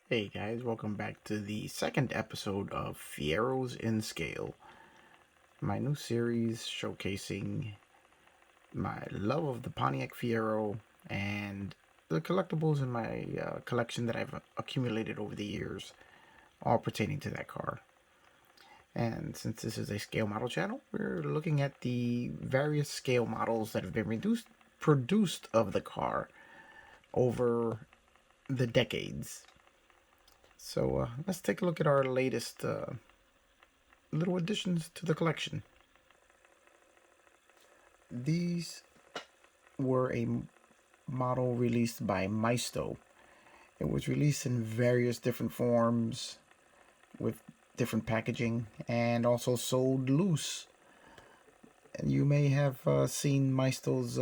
Hey guys, welcome back to the second episode of Fieros in Scale, my new series showcasing my love of the Pontiac Fiero and the collectibles in my collection that I've accumulated over the years, all pertaining to that car. And since this is a scale model channel, we're looking at the various scale models that have been produced of the car over the decades. So let's take a look at our latest little additions to the collection. These were a model released by Maisto. It was released in various different forms with different packaging and also sold loose. And you may have seen Maisto's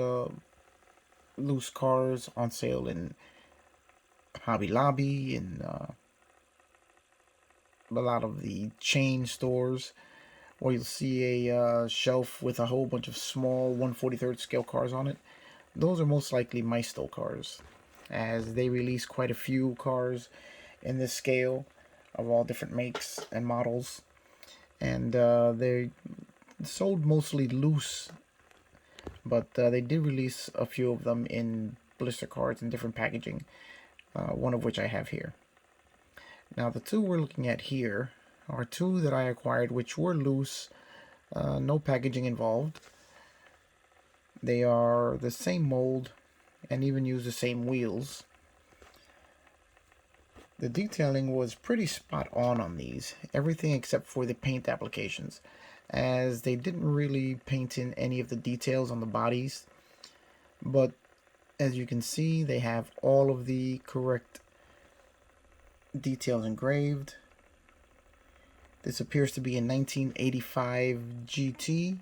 loose cars on sale in Hobby Lobby and a lot of the chain stores, or you'll see a shelf with a whole bunch of small 1/43rd scale cars on it. Those are most likely maisto cars, as they release quite a few cars in this scale of all different makes and models, and they're sold mostly loose, but they did release a few of them in blister cards and different packaging, one of which I have here. Now the two we're looking at here are two that I acquired which were loose, no packaging involved. They are the same mold and even use the same wheels. The detailing was pretty spot on these, everything except for the paint applications, as they didn't really paint in any of the details on the bodies. But as you can see, they have all of the correct details engraved. This appears to be a 1985 GT,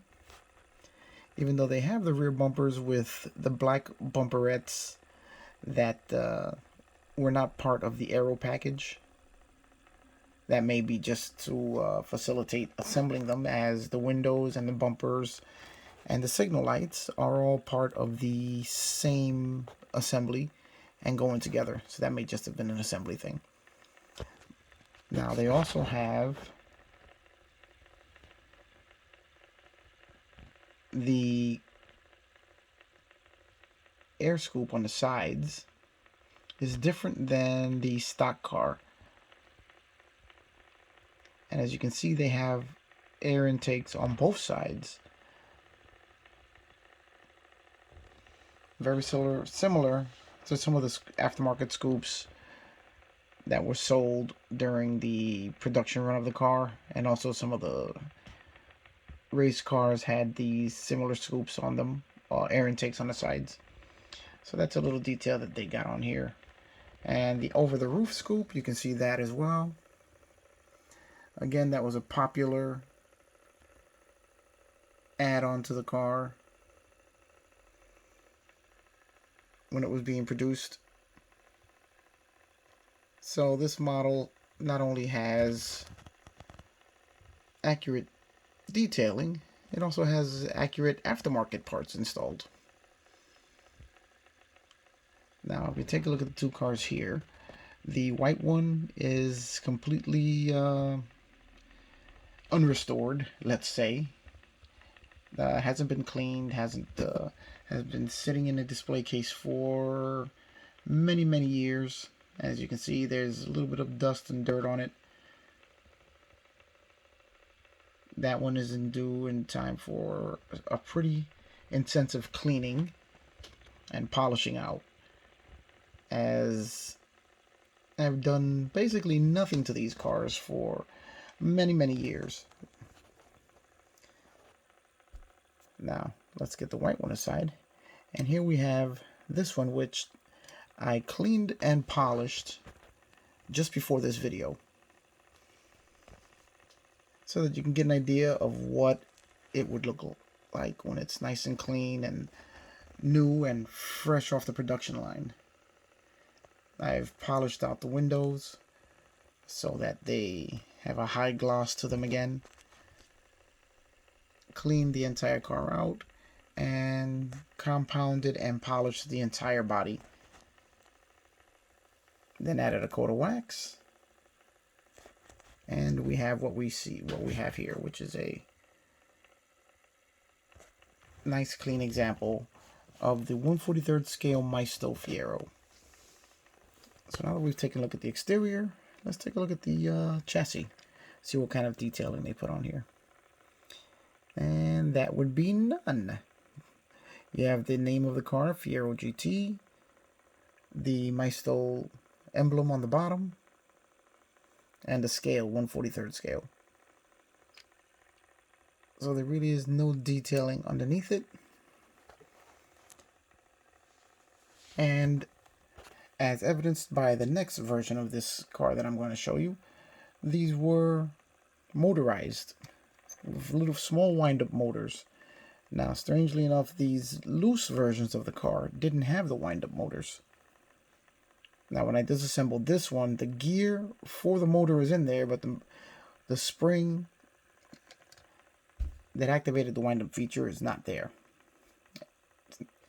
even though they have the rear bumpers with the black bumperettes that were not part of the aero package. That may be just to facilitate assembling them, as the windows and the bumpers and the signal lights are all part of the same assembly and going together. So that may just have been an assembly thing. Now they also have the air scoop on the sides is different than the stock car. And as you can see, they have air intakes on both sides. Very similar to some of the aftermarket scoops that were sold during the production run of the car, and also some of the race cars had these similar scoops on them, air intakes on the sides. So that's a little detail that they got on here. And the over the roof scoop, you can see that as well. Again, that was a popular add-on to the car when it was being produced. So this model not only has accurate detailing, it also has accurate aftermarket parts installed. Now, if you take a look at the two cars here, the white one is completely unrestored, let's say. Hasn't been cleaned, has been sitting in a display case for many years. As you can see, there's a little bit of dust and dirt on it. That one isn't due in time for a pretty intensive cleaning and polishing out, as I've done basically nothing to these cars for many years. Now, let's get the white one aside. And here we have this one, which I cleaned and polished just before this video, so that you can get an idea of what it would look like when it's nice and clean and new and fresh off the production line. I've polished out the windows so that they have a high gloss to them again. Cleaned the entire car out and compounded and polished the entire body Then added a coat of wax. And we have what we have here, which is a nice clean example of the 1/43rd scale Maisto Fiero. So now that we've taken a look at the exterior, let's take a look at the chassis. See what kind of detailing they put on here. And that would be none. You have the name of the car, Fiero GT, the Maisto emblem on the bottom, and the scale, 1/43rd scale. So there really is no detailing underneath it. And as evidenced by the next version of this car that I'm going to show you, these were motorized with little small wind-up motors. Now, strangely enough, these loose versions of the car didn't have the wind-up motors. Now, when I disassembled this one, the gear for the motor is in there, but the spring that activated the wind-up feature is not there.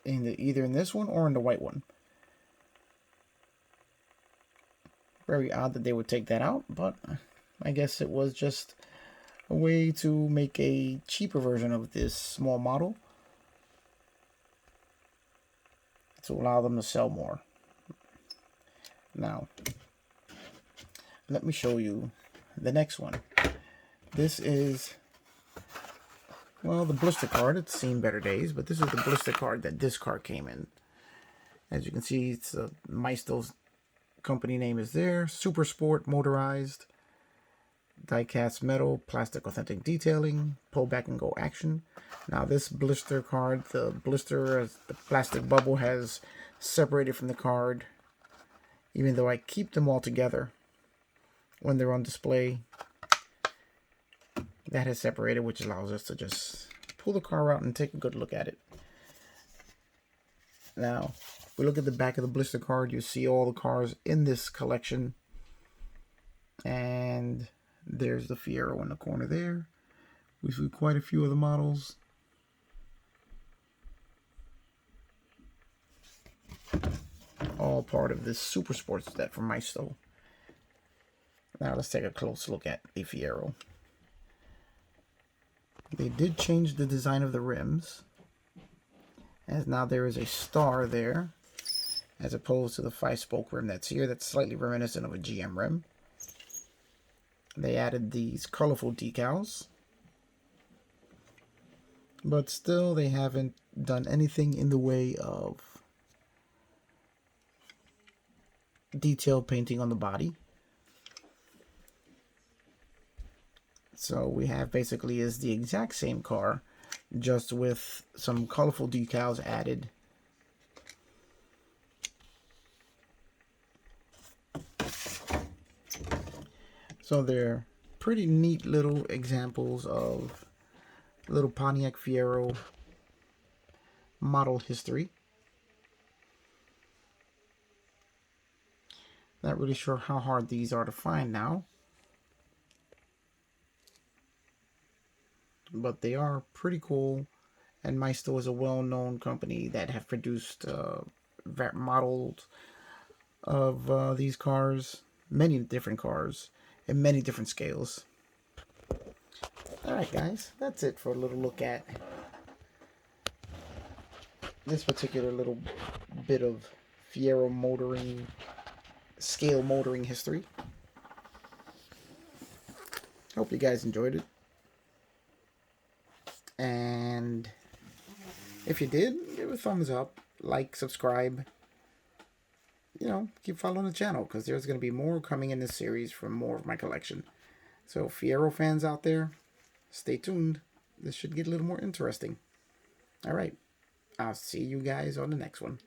Either in this one or in the white one. Very odd that they would take that out, but I guess it was just a way to make a cheaper version of this small model to allow them to sell more. Now, let me show you the next one. This is, well, the blister card. It's seen better days, but this is the blister card that this car came in. As you can see, it's a Maisto's company name is there. Super Sport motorized, die-cast metal, plastic authentic detailing, pull back and go action. Now this blister card, the blister, the plastic bubble has separated from the card, even though I keep them all together when they're on display. That has separated, which allows us to just pull the car out and take a good look at it. Now, if we look at the back of the blister card, you see all the cars in this collection. And there's the Fiero in the corner there. We see quite a few of the models. All part of this Super Sports set from Maisto. Now let's take a close look at the Fiero. They did change the design of the rims, as now there is a star there, as opposed to the 5-spoke rim that's here. That's slightly reminiscent of a GM rim. They added these colorful decals, but still they haven't done anything in the way of detailed painting on the body. So we have basically is the exact same car, just with some colorful decals added. So they're pretty neat little examples of little Pontiac Fiero model history. Not really sure how hard these are to find now, but they are pretty cool. And Maisto is a well-known company that have produced models of these cars, many different cars, in many different scales. Alright guys, that's it for a little look at this particular little bit of Fiero motoring, scale motoring history. Hope you guys enjoyed it. And if you did, give it a thumbs up, like, subscribe. You know, keep following the channel, because there's going to be more coming in this series from more of my collection. So, Fiero fans out there, stay tuned. This should get a little more interesting. Alright, I'll see you guys on the next one.